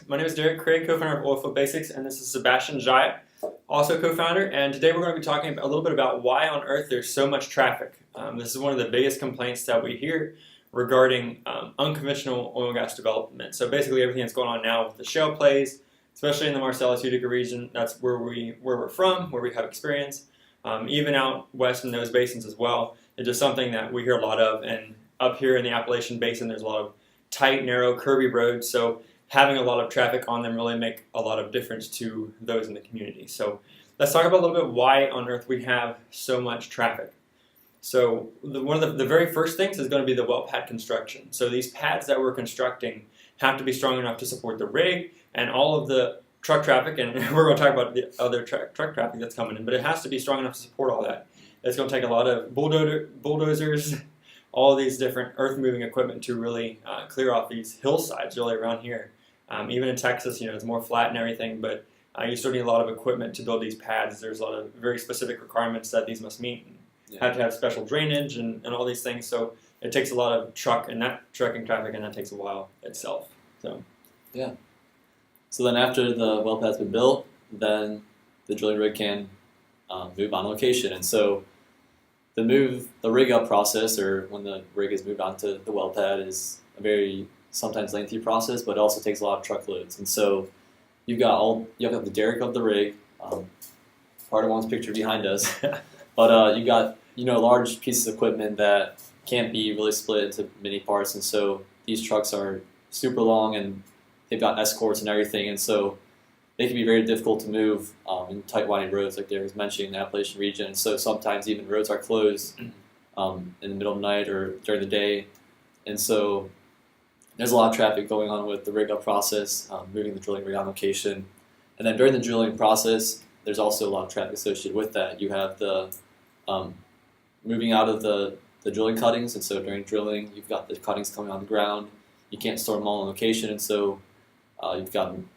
My name is Derek Craig, co-founder of Oilfield Basics, and this is Sebastian Jaya, also co-founder. And today we're going to be talking a little bit about why on earth there's so much traffic. This is one of the biggest complaints that we hear regarding unconventional oil and gas development. So basically everything that's going on now with the shale plays, especially in the Marcellus-Utica region, that's where we're from, where we have experience. Even out west in those basins as well. It's just something that we hear a lot of. And up here in the Appalachian Basin, there's a lot of tight, narrow, curvy roads. So having a lot of traffic on them really make a lot of difference to those in the community. So let's talk about a little bit why on earth we have so much traffic. So one of the very first things is going to be the well pad construction. So these pads that we're constructing have to be strong enough to support the rig and all of the truck traffic, and we're going to talk about the other truck traffic that's coming in, but it has to be strong enough to support all that. It's going to take a lot of bulldozers, all these different earth-moving equipment to really clear off these hillsides really around here. Even in Texas, it's more flat and everything, but you still need a lot of equipment to build these pads. There's a lot of very specific requirements that these must meet. Have to have special drainage and all these things, so it takes a lot of trucking traffic, and that takes a while itself. So then after the well pad's been built, then the drilling rig can move on location. And so the rig up process, or when the rig is moved onto the well pad, is a very sometimes lengthy process, but it also takes a lot of truckloads. And so you have the derrick of the rig. Part of one's picture behind us, but you got large pieces of equipment that can't be really split into many parts. And so these trucks are super long, and they've got escorts and everything, and so they can be very difficult to move in tight, winding roads, like Derek was mentioning, in the Appalachian region. And so sometimes even roads are closed in the middle of the night or during the day. And so there's a lot of traffic going on with the rig up process, moving the drilling rig on location. And then during the drilling process, there's also a lot of traffic associated with that. You have the moving out of the drilling cuttings, and so during drilling, you've got the cuttings coming on the ground. You can't store them all on location, and so you've got them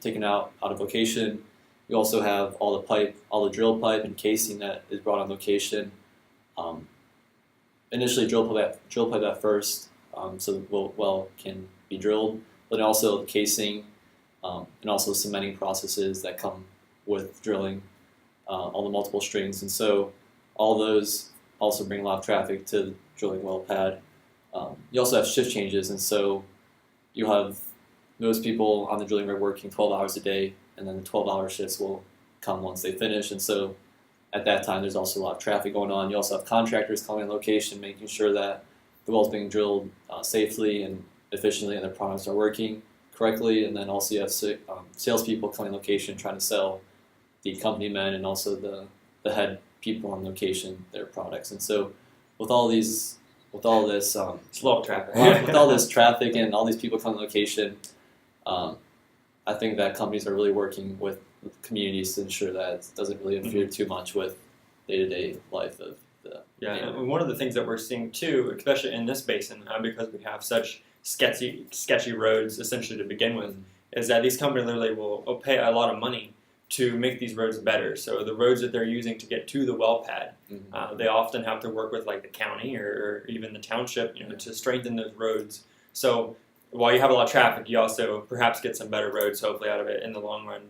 taken out of location. You also have all the drill pipe and casing that is brought on location. Initially drill pipe at first, so the well can be drilled, but also the casing and also cementing processes that come with drilling, all the multiple strings. And so all those also bring a lot of traffic to the drilling well pad. You also have shift changes, and so you have most people on the drilling rig working 12 hours a day, and then the 12-hour shifts will come once they finish. And so at that time, there's also a lot of traffic going on. You also have contractors coming on location, making sure that the well's being drilled safely and efficiently, and their products are working correctly. And then also you have salespeople coming on location trying to sell the company men and also the head people on location their products. And so with all this slow traffic, with all this traffic and all these people coming on location, I think that companies are really working with communities to ensure that it doesn't really interfere too much with day-to-day life of the and one of the things that we're seeing too, especially in this basin, because we have such sketchy roads essentially to begin with, is that these companies literally will pay a lot of money to make these roads better. So the roads that they're using to get to the well pad, they often have to work with like the county or even the township, to strengthen those roads. So while you have a lot of traffic, you also perhaps get some better roads hopefully out of it in the long run.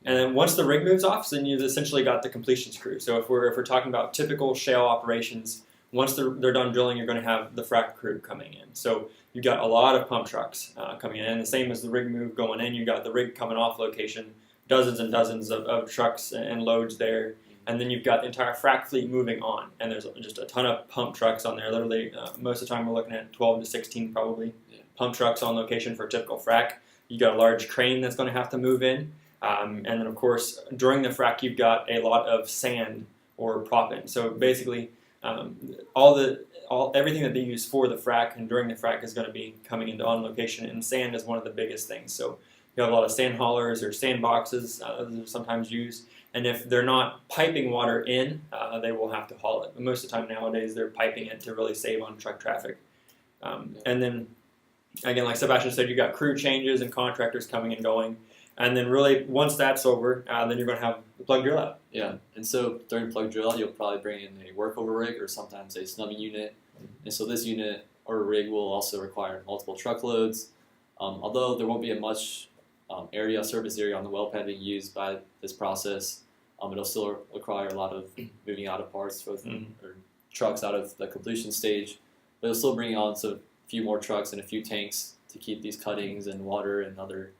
And then once the rig moves off, then you've essentially got the completions crew. So if we're talking about typical shale operations, once they're done drilling, you're going to have the frac crew coming in. So you've got a lot of pump trucks coming in. And the same as the rig move going in, you've got the rig coming off location, dozens and dozens of trucks and loads there. And then you've got the entire frac fleet moving on. And there's just a ton of pump trucks on there. Literally, most of the time we're looking at 12 to 16 probably pump trucks on location for a typical frac. You've got a large crane that's going to have to move in. And then, of course, during the frac, you've got a lot of sand or proppant. So basically, everything that they use for the frac and during the frac is going to be coming into on location. And sand is one of the biggest things. So you have a lot of sand haulers or sand boxes that are sometimes used. And if they're not piping water in, they will have to haul it. But most of the time nowadays, they're piping it to really save on truck traffic. And then, again, like Sebastian said, you've got crew changes and contractors coming and going. And then really, once that's over, then you're going to have the plug drill out. Yeah, and so during plug drill out, you'll probably bring in a workover rig or sometimes a snubbing unit. And so this unit or rig will also require multiple truckloads. Although there won't be surface area on the well pad being used by this process. It'll still require a lot of moving out of parts or trucks out of the completion stage, but it'll still bring on a few more trucks and a few tanks to keep these cuttings and water and other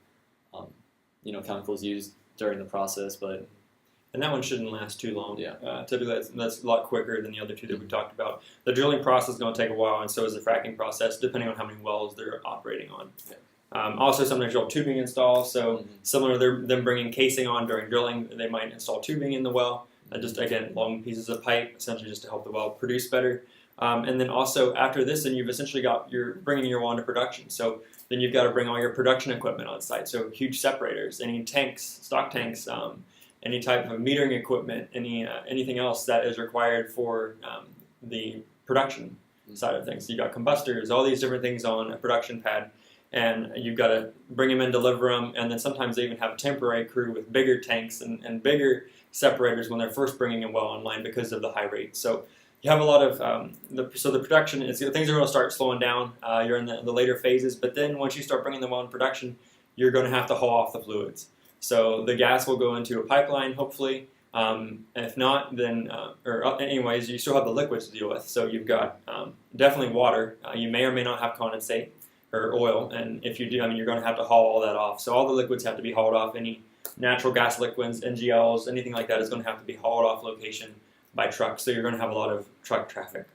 chemicals used during the process. And that one shouldn't last too long. Yeah. Typically, that's a lot quicker than the other two that we talked about. The drilling process is going to take a while, and so is the fracking process, depending on how many wells they're operating on. Yeah. Also, sometimes you'll tubing install. So similar to them bringing casing on during drilling, they might install tubing in the well. Just again, long pieces of pipe, essentially just to help the well produce better. And then also after this, then you've essentially you're bringing your well into production. So then you've got to bring all your production equipment on site. So huge separators, any tanks, stock tanks, any type of metering equipment, anything else that is required for the production side of things. So you've got combustors, all these different things on a production pad, and you've got to bring them in, deliver them, and then sometimes they even have a temporary crew with bigger tanks and bigger separators when they're first bringing a well online because of the high rate. So you have a lot of the production, things are going to start slowing down. You're in the later phases, but then once you start bringing them well in production, you're going to have to haul off the fluids. So the gas will go into a pipeline, hopefully. If not, then, anyways, you still have the liquids to deal with. So you've got definitely water. You may or may not have condensate or oil, and if you do, you're going to have to haul all that off. So all the liquids have to be hauled off. Any natural gas liquids, NGLs, anything like that is going to have to be hauled off location by truck. So you're going to have a lot of truck traffic.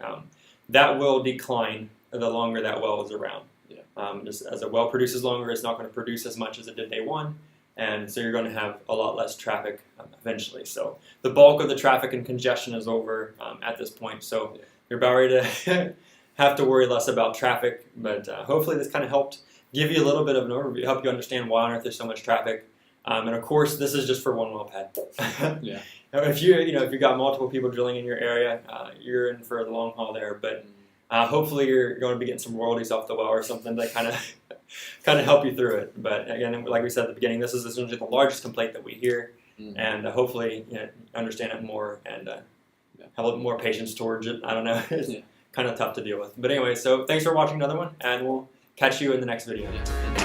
That will decline the longer that well is around. Yeah. Just as a well produces longer, it's not going to produce as much as it did day one. And so you're going to have a lot less traffic eventually. So the bulk of the traffic and congestion is over at this point. So you're about ready to have to worry less about traffic. But hopefully this kind of helped give you a little bit of an overview, help you understand why on earth there's so much traffic. And of course, this is just for one well pad. Yeah. If you've got multiple people drilling in your area, you're in for the long haul there. But hopefully you're going to be getting some royalties off the well or something to kind of help you through it. But again, like we said at the beginning, this is essentially the largest complaint that we hear, and hopefully understand it more and have a little more patience towards it. I don't know, it's kind of tough to deal with. But anyway, so thanks for watching another one, and we'll catch you in the next video. Yeah.